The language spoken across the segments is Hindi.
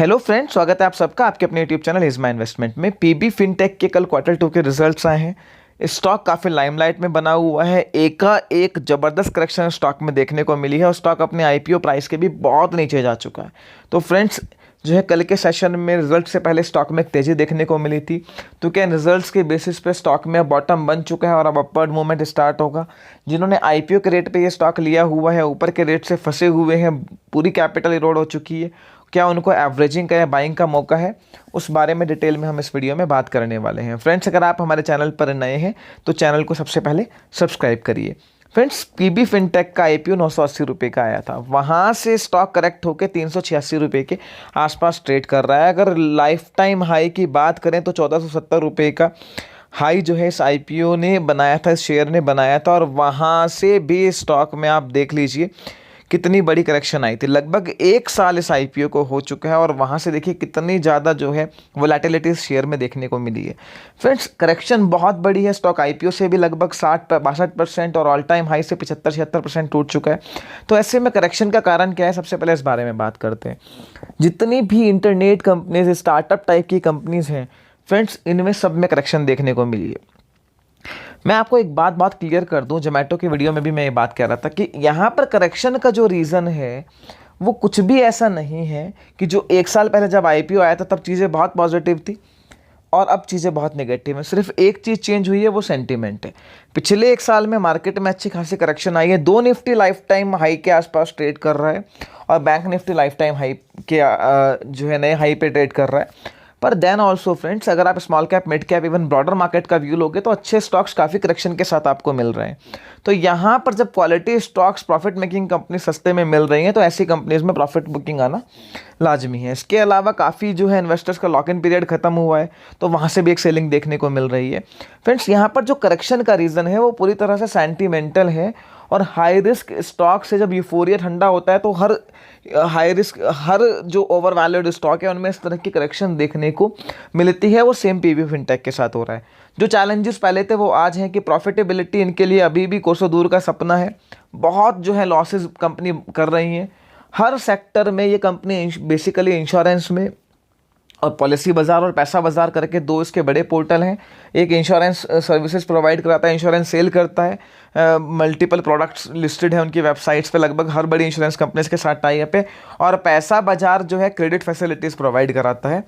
हेलो फ्रेंड्स, स्वागत है आप सबका आपके अपने YouTube channel is my investment में। पीबी फिनटेक के कल क्वार्टर 2 के रिजल्ट्स आए हैं। स्टॉक काफ़ी लाइमलाइट में बना हुआ है। एक ज़बरदस्त करेक्शन स्टॉक में देखने को मिली है और स्टॉक अपने आईपीओ प्राइस के भी बहुत नीचे जा चुका है। तो फ्रेंड्स जो है, कल के सेशन में रिजल्ट से पहले स्टॉक में एक तेज़ी देखने को मिली थी, तो क्या रिजल्ट्स के बेसिस पे स्टॉक में बॉटम बन चुका है और अब अपवर्ड मूवमेंट स्टार्ट होगा। जिन्होंने आईपीओ के रेट पे ये स्टॉक लिया हुआ है, ऊपर के रेट से फंसे हुए हैं, पूरी कैपिटल इरोड हो चुकी है, क्या उनको एवरेजिंग का या बाइंग का मौका है, उस बारे में डिटेल में हम इस वीडियो में बात करने वाले हैं। फ्रेंड्स, अगर आप हमारे चैनल पर नए हैं तो चैनल को सबसे पहले सब्सक्राइब करिए। फ्रेंड्स, पीबी फिनटेक का आईपीओ 980 रुपये का आया था, वहाँ से स्टॉक करेक्ट होकर 386 रुपये के आसपास ट्रेड कर रहा है। अगर लाइफ टाइम हाई की बात करें तो 1470 रुपये का हाई जो है इस आईपीओ ने बनाया था, इस शेयर ने बनाया था, और वहाँ से भी स्टॉक में आप देख लीजिए कितनी बड़ी करेक्शन आई थी। लगभग 1 साल इस आईपीओ को हो चुका है और वहाँ से देखिए कितनी ज़्यादा जो है वोलेटिलिटी इस शेयर में देखने को मिली है। फ्रेंड्स, करेक्शन बहुत बड़ी है। स्टॉक आईपीओ से भी लगभग 60-62% और ऑल टाइम हाई से 75-76% टूट चुका है। तो ऐसे में करेक्शन का कारण क्या है, सबसे पहले इस बारे में बात करते हैं। जितनी भी इंटरनेट कंपनीज, स्टार्टअप टाइप की कंपनीज हैं फ्रेंड्स, इनमें सब में करेक्शन देखने को मिली है। मैं आपको एक बात क्लियर कर दूं, जोमेटो की वीडियो में भी मैं ये बात कह रहा था कि यहाँ पर करेक्शन का जो रीज़न है वो कुछ भी ऐसा नहीं है कि जो 1 साल पहले जब आईपीओ आया था तब चीज़ें बहुत पॉजिटिव थी और अब चीज़ें बहुत नेगेटिव हैं। सिर्फ एक चीज़ चेंज हुई है, वो सेंटीमेंट है। पिछले 1 साल में मार्केट में अच्छी खासी करेक्शन आई है। 2 निफ्टी लाइफ टाइम हाई के आसपास ट्रेड कर रहा है और bank Nifty life time high के जो है नए हाई पे ट्रेड कर रहा है। पर देन ऑल्सो फ्रेंड्स, अगर आप small cap, mid cap, even broader market का व्यू लोगे तो अच्छे स्टॉक्स काफ़ी करेक्शन के साथ आपको मिल रहे हैं। तो यहाँ पर जब quality stocks, profit making company सस्ते में मिल रही हैं तो ऐसी कंपनीज में प्रॉफिट बुकिंग आना लाजमी है। इसके अलावा काफ़ी जो है इन्वेस्टर्स का लॉक इन पीरियड खत्म हुआ है तो वहाँ से भी एक सेलिंग देखने को मिल रही है। फ्रेंड्स, यहाँ पर जो करेक्शन का रीज़न है वो पूरी तरह से सेंटीमेंटल है और हाई रिस्क स्टॉक से जब यूफोरिया ठंडा होता है तो हर हाई रिस्क, हर जो ओवर वैल्यूड स्टॉक है उनमें इस तरह की करेक्शन देखने को मिलती है। वो सेम पीबी फिनटेक के साथ हो रहा है। जो चैलेंजेस पहले थे वो आज हैं कि प्रॉफिटेबिलिटी इनके लिए अभी भी कोसों दूर का सपना है। बहुत जो है लॉसेस कंपनी कर रही हैं हर सेक्टर में। ये कंपनी बेसिकली इंश्योरेंस में और पॉलिसी बाज़ार और पैसा बाज़ार करके 2 इसके बड़े पोर्टल हैं। एक इंश्योरेंस सर्विसेज प्रोवाइड कराता है, इंश्योरेंस सेल करता है, मल्टीपल प्रोडक्ट्स लिस्टेड है उनकी वेबसाइट्स पे, लगभग हर बड़ी इंश्योरेंस कंपनीज के साथ टाई अप है। और पैसा बाज़ार जो है क्रेडिट फैसिलिटीज़ प्रोवाइड कराता है,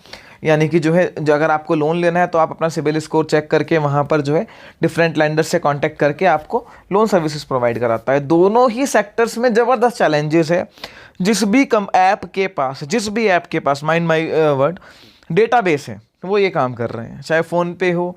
यानी कि जो है जो अगर आपको लोन लेना है तो आप अपना सिबिल स्कोर चेक करके वहाँ पर जो है डिफरेंट लैंडर्स से कॉन्टैक्ट करके आपको लोन सर्विसेज प्रोवाइड कराता है। दोनों ही सेक्टर्स में ज़बरदस्त चैलेंजेस है। जिस भी ऐप के पास माइंड माई वर्ड डेटाबेस है वो ये काम कर रहे हैं, चाहे फ़ोन पे हो,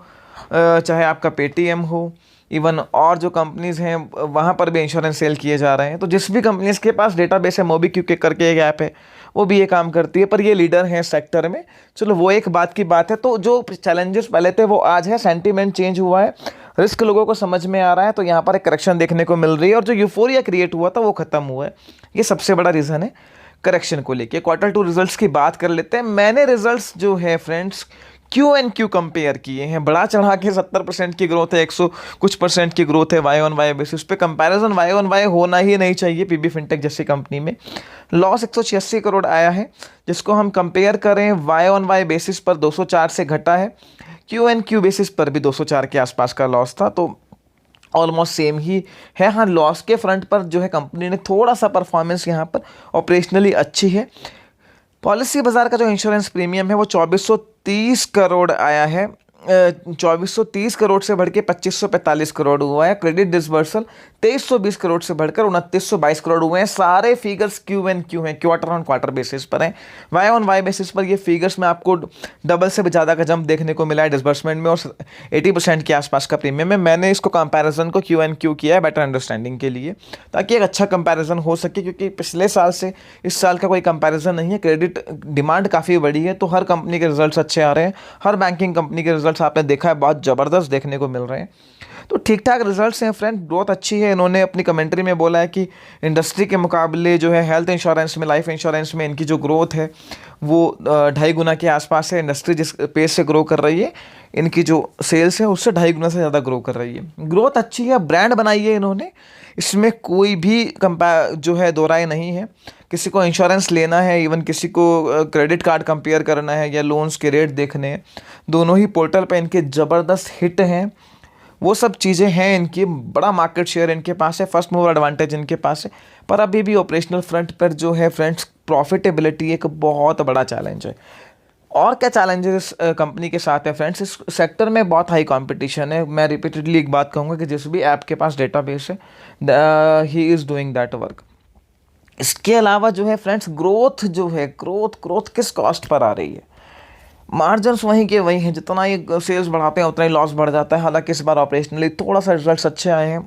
चाहे आपका पेटीएम हो, इवन और जो कंपनीज़ हैं वहाँ पर भी इंश्योरेंस सेल किए जा रहे हैं। तो जिस भी कंपनीज़ के पास डेटाबेस है, मोबीक्विक करके एक ऐप है, वो भी ये काम करती है, पर ये लीडर हैं सेक्टर में। चलो वो एक बात की बात है। तो जो चैलेंजेस पहले थे वो आज है, सेंटीमेंट चेंज हुआ है, रिस्क लोगों को समझ में आ रहा है, तो यहाँ पर एक करेक्शन देखने को मिल रही है और जो यूफोरिया क्रिएट हुआ था वो खत्म हुआ है। ये सबसे बड़ा रीज़न है करेक्शन को लेके। क्वार्टर 2 रिजल्ट्स की बात कर लेते हैं। मैंने रिजल्ट्स जो है फ्रेंड्स Q&Q कंपेयर किए हैं। बड़ा चढ़ा के 70% की ग्रोथ है, 100 कुछ % की ग्रोथ है वाई ऑन वाई बेसिस पे। कंपैरिजन वाई ऑन वाई होना ही नहीं चाहिए पीबी फिनटेक जैसी कंपनी में। लॉस 186 करोड़ आया है, जिसको हम कंपेयर करें वाई ऑन वाई बेसिस पर 204 से घटा है। Q&Q बेसिस पर भी 204 के आसपास का लॉस था, तो ऑलमोस्ट सेम ही है। हाँ, लॉस के फ्रंट पर जो है कंपनी ने थोड़ा सा परफॉर्मेंस यहाँ पर ऑपरेशनली अच्छी है। पॉलिसी बाज़ार का जो इंश्योरेंस प्रीमियम है वो 2430 करोड़ आया है। 2430 करोड़ से बढ़ के 2545 करोड़ हुआ है। क्रेडिट डिसबर्सल 2320 करोड़ से बढ़कर 2922 करोड़ हुए हैं। सारे फिगर्स Q&Q हैं, क्वार्टर ऑन क्वार्टर बेसिस पर हैं। वाई ऑन वाई बेसिस पर ये फिगर्स में आपको डबल से भी ज़्यादा का जंप देखने को मिला है डिसबर्समेंट में, और 80% के आसपास का प्रीमियम है। मैंने इसको कंपैरिजन को Q&Q किया है बेटर अंडरस्टैंडिंग के लिए, ताकि एक अच्छा कंपैरिजन हो सके, क्योंकि पिछले साल से इस साल का कोई कंपैरिजन नहीं है। क्रेडिट डिमांड काफ़ी बड़ी है तो हर कंपनी के रिजल्ट्स अच्छे आ रहे हैं। हर बैंकिंग कंपनी के रिजल्ट्स आपने देखा है बहुत ज़बरदस्त देखने को मिल रहे हैं। तो ठीक ठाक रिजल्ट्स हैं फ्रेंड, ग्रोथ अच्छी है। इन्होंने अपनी कमेंट्री में बोला है कि इंडस्ट्री के मुकाबले जो है हेल्थ इंश्योरेंस में, लाइफ इंश्योरेंस में इनकी जो ग्रोथ है वो 2.5 गुना के आसपास है। इंडस्ट्री जिस पेस से ग्रो कर रही है, इनकी जो सेल्स है उससे 2.5 गुना से ज़्यादा ग्रो कर रही है। ग्रोथ अच्छी है, ब्रांड बनाई है इन्होंने, इसमें कोई भी जो है दो राय नहीं है। किसी को इंश्योरेंस लेना है, इवन किसी को क्रेडिट कार्ड कंपेयर करना है या लोन्स के रेट देखने हैं, दोनों ही पोर्टल पे इनके ज़बरदस्त हिट हैं। वो सब चीज़ें हैं इनकी, बड़ा मार्केट शेयर इनके पास है, फर्स्ट मूवर एडवांटेज इनके पास है। पर अभी भी ऑपरेशनल फ्रंट पर जो है फ्रेंड्स, प्रॉफिटेबिलिटी एक बहुत बड़ा चैलेंज है। और क्या चैलेंजेस कंपनी के साथ है फ्रेंड्स, इस सेक्टर में बहुत हाई कंपटीशन है। मैं रिपीटेडली एक बात कहूँगा कि जिस भी ऐप के पास डेटाबेस है, he is doing that work. इसके अलावा जो है फ्रेंड्स, ग्रोथ जो है, ग्रोथ किस कॉस्ट पर आ रही है? मार्जिन्स वहीं के वहीं हैं, जितना ही सेल्स बढ़ाते हैं उतना ही लॉस बढ़ जाता है। हालांकि इस बार ऑपरेशनली थोड़ा सा रिजल्ट्स अच्छे आए हैं,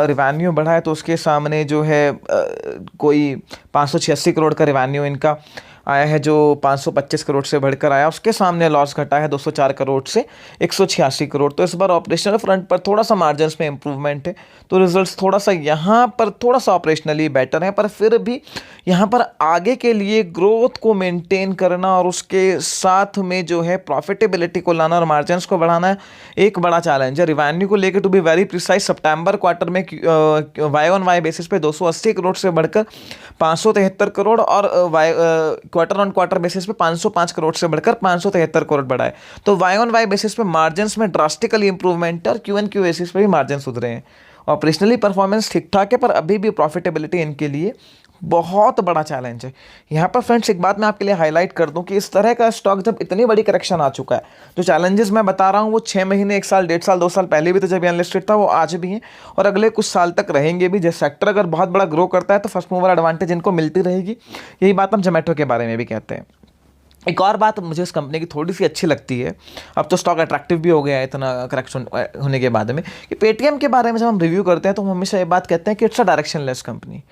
रिवेन्यू बढ़ा है, तो उसके सामने जो है कोई 586 करोड़ का रिवेन्यू इनका आया है, जो 525 करोड़ से बढ़कर आया। उसके सामने लॉस घटा है 204 करोड़ से 186 करोड़। तो इस बार ऑपरेशनल फ्रंट पर थोड़ा सा मार्जिन्स में इंप्रूवमेंट है, तो रिजल्ट्स थोड़ा सा यहाँ पर थोड़ा सा ऑपरेशनली बेटर है। पर फिर भी यहाँ पर आगे के लिए ग्रोथ को मेंटेन करना और उसके साथ में जो है प्रॉफिटेबिलिटी को लाना और मार्जिन्स को बढ़ाना एक बड़ा चैलेंज है। रिवेन्यू को लेकर टू बी वेरी प्रिसाइज, सितंबर क्वार्टर में वाई ऑन वाई बेसिस पे 280 करोड़ से बढ़कर 573 करोड़ और क्वार्टर ऑन क्वार्टर बेसिस पे 505 करोड़ से बढ़कर 573 करोड़ बढ़ा है। तो वाई ऑन वाई बेसिस पे मार्जिन्स में ड्रास्टिकली इंप्रूवमेंट है और क्यू एन क्यू बेसिस पे भी मार्जिन सुधरे हैं। ऑपरेशनली परफॉर्मेंस ठीक ठाक है, पर अभी भी प्रॉफिटेबिलिटी इनके लिए बहुत बड़ा चैलेंज है। यहाँ पर फ्रेंड्स एक बात मैं आपके लिए हाईलाइट कर दूं कि इस तरह का स्टॉक जब इतनी बड़ी करेक्शन आ चुका है, जो चैलेंजेस मैं बता रहा हूँ वो 6 महीने, 1 साल, 1.5 साल, 2 साल पहले भी तो जब ये अनलिस्टेड था, वो आज भी हैं और अगले कुछ साल तक रहेंगे भी। जैसे सेक्टर अगर बहुत बड़ा ग्रो करता है तो फर्स्ट मूवर एडवांटेज इनको मिलती रहेगी। यही बात हम जोमेटो के बारे में भी कहते हैं। एक और बात मुझे इस कंपनी की थोड़ी सी अच्छी लगती है, अब तो स्टॉक अट्रैक्टिव भी हो गया है इतना करेक्शन होने के बाद में, कि पेटीएम के बारे में जब हम रिव्यू करते हैं तो हम हमेशा ये बात कहते हैं कि इट्स अ डायरेक्शनलेस कंपनी।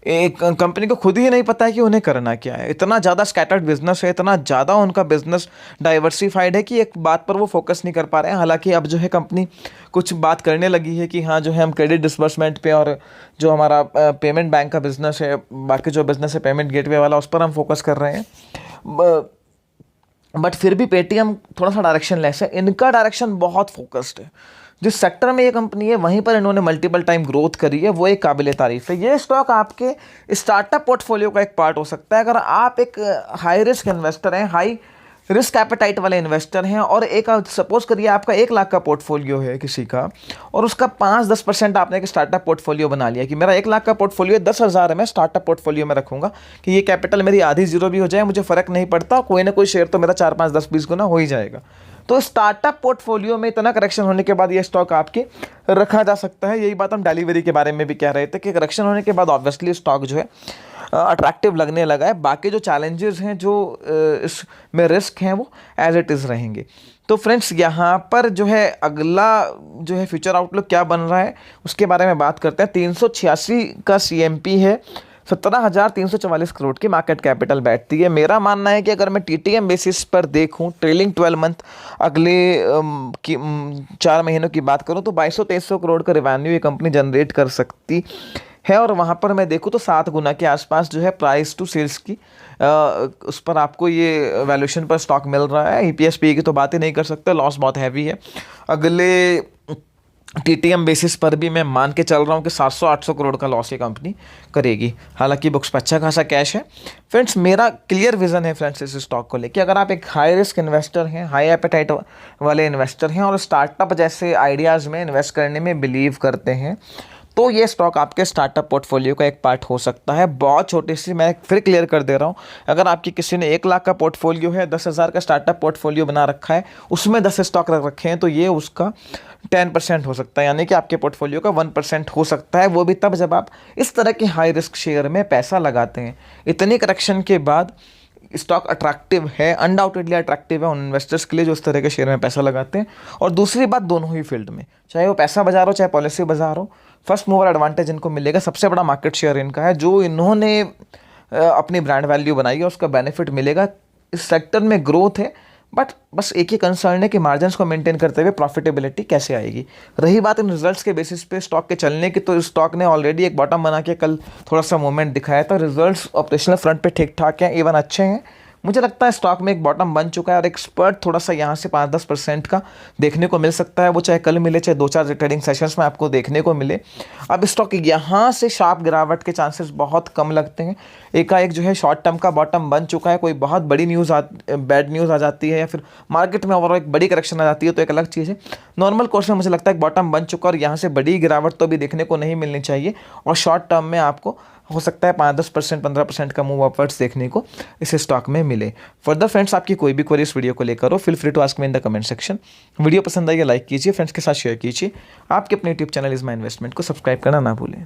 एक कंपनी को खुद ही नहीं पता है कि उन्हें करना क्या है। इतना ज़्यादा स्कैटर्ड बिजनेस है, इतना ज़्यादा उनका बिजनेस डाइवर्सिफाइड है कि एक बात पर वो फोकस नहीं कर पा रहे हैं। हालांकि अब जो है कंपनी कुछ बात करने लगी है कि हाँ जो है हम क्रेडिट डिसबर्समेंट पे और जो हमारा पेमेंट बैंक का बिजनेस है, बाकी जो बिजनेस है पेमेंट गेटवे वाला, उस पर हम फोकस कर रहे हैं। बट फिर भी पेटीएम थोड़ा सा डायरेक्शन लेस है, इनका डायरेक्शन बहुत फोकस्ड है। जिस सेक्टर में ये कंपनी है वहीं पर इन्होंने मल्टीपल टाइम ग्रोथ करी है, वो एक काबिल तारीफ है। ये स्टॉक आपके स्टार्टअप पोर्टफोलियो का एक पार्ट हो सकता है। अगर आप एक हाई रिस्क इन्वेस्टर हैं, हाई रिस्क एपेटाइट वाले इन्वेस्टर हैं और एक सपोज करिए आपका 1 लाख का पोर्टफोलियो है किसी का, और उसका 5-10% आपने एक स्टार्टअप पोर्टफोलियो बना लिया कि मेरा 1 लाख का पोर्टफोलियो 10,000 है, मैं स्टार्टअप पोर्टफोलियो में रखूंगा कि ये कैपिटल मेरी आधी जीरो भी हो जाए मुझे फ़र्क नहीं पड़ता, कोई ना कोई शेयर तो मेरा 4-5-10-20 गुना हो ही जाएगा। तो स्टार्टअप पोर्टफोलियो में इतना करेक्शन होने के बाद ये स्टॉक आपके रखा जा सकता है। यही बात हम डिलीवरी के बारे में भी कह रहे थे कि करेक्शन होने के बाद ऑब्वियसली स्टॉक जो है अट्रैक्टिव लगने लगा है। बाकी जो चैलेंजेस हैं, जो इसमें रिस्क हैं, वो एज इट इज़ रहेंगे। तो फ्रेंड्स यहाँ पर जो है अगला जो है फ्यूचर आउटलुक क्या बन रहा है उसके बारे में बात करते हैं। 386 का CMP है, 17,344 करोड़ की मार्केट कैपिटल बैठती है। मेरा मानना है कि अगर मैं TTM बेसिस पर देखूं, ट्रेलिंग 12 मंथ अगले 4 महीनों की बात करूं, तो 2200-2300 करोड़ का रिवेन्यू ये कंपनी जनरेट कर सकती है। और वहाँ पर मैं देखूं तो 7 गुना के आसपास जो है प्राइस टू सेल्स की उस पर आपको ये वैल्यूएशन पर स्टॉक मिल रहा है। EPS PE की तो बात ही नहीं कर सकते, लॉस बहुत हैवी है। अगले TTM बेसिस पर भी मैं मान के चल रहा हूँ कि 700-800 करोड़ का लॉस ये कंपनी करेगी। हालांकि बुक्स पर अच्छा खासा कैश है। फ्रेंड्स मेरा क्लियर विजन है फ्रेंड्स इस स्टॉक को लेके, अगर आप एक हाई रिस्क इन्वेस्टर हैं, हाई एपेटाइट वाले इन्वेस्टर हैं और स्टार्टअप जैसे आइडियाज़ में इन्वेस्ट करने में बिलीव करते हैं, तो ये स्टॉक आपके स्टार्टअप पोर्टफोलियो का एक पार्ट हो सकता है। बहुत छोटी सी, मैं फिर क्लियर कर दे रहा हूँ, अगर आपकी किसी ने 1 लाख का पोर्टफोलियो है, 10,000 का स्टार्टअप पोर्टफोलियो बना रखा है, उसमें 10 स्टॉक रख रखे हैं, तो ये उसका 10% हो सकता है, यानी कि आपके पोर्टफोलियो का 1% हो सकता है। वो भी तब जब आप इस तरह के हाई रिस्क शेयर में पैसा लगाते हैं। इतनी करेक्शन के बाद स्टॉक अट्रैक्टिव है, अनडाउटेडली अट्रैक्टिव है उन इन्वेस्टर्स के लिए जो इस तरह के शेयर में पैसा लगाते हैं। और दूसरी बात, दोनों ही फील्ड में, चाहे वो पैसा बाजार हो चाहे पॉलिसी बाजार हो, फर्स्ट मूवर एडवांटेज इनको मिलेगा। सबसे बड़ा मार्केट शेयर इनका है, जो इन्होंने अपनी ब्रांड वैल्यू बनाई है उसका बेनिफिट मिलेगा। इस सेक्टर में ग्रोथ है, बट बस एक ही कंसर्न है कि मार्जिन्स को मेंटेन करते हुए प्रॉफिटेबिलिटी कैसे आएगी। रही बात इन रिजल्ट्स के बेसिस पे स्टॉक के चलने की, तो स्टॉक ने ऑलरेडी एक बॉटम बना के कल थोड़ा सा मूवमेंट दिखाया था। रिजल्ट्स ऑपरेशनल फ्रंट पे ठीक ठाक हैं, इवन अच्छे हैं। मुझे लगता है स्टॉक में एक बॉटम बन चुका है और एक स्पर्ट थोड़ा सा यहाँ से 5-10% का देखने को मिल सकता है। वो चाहे कल मिले, चाहे 2-4 ट्रेडिंग सेशंस में आपको देखने को मिले। अब स्टॉक यहाँ से शार्प गिरावट के चांसेस बहुत कम लगते हैं। एकाएक जो है शॉर्ट टर्म का बॉटम बन चुका है, कोई बहुत बड़ी बैड न्यूज़ आ जाती है या फिर मार्केट में ओवरऑल एक बड़ी करेक्शन आ जाती है तो एक अलग चीज़ है। नॉर्मल कोर्स में मुझे लगता है एक बॉटम बन चुका और यहाँ से बड़ी गिरावट तो भी देखने को नहीं मिलनी चाहिए, और शॉर्ट टर्म में आपको हो सकता है 5-10%, 15% का मूव अपवर्ड्स देखने को इस स्टॉक में मिले। फर्दर फ्रेंड्स, आपकी कोई भी क्वेरी इस वीडियो को लेकर हो, feel free to ask me in the comment section. Video पसंद आई लाइक कीजिए, फ्रेंड्स के साथ शेयर कीजिए। आपके अपने YouTube channel is my investment को सब्सक्राइब करना ना भूलें।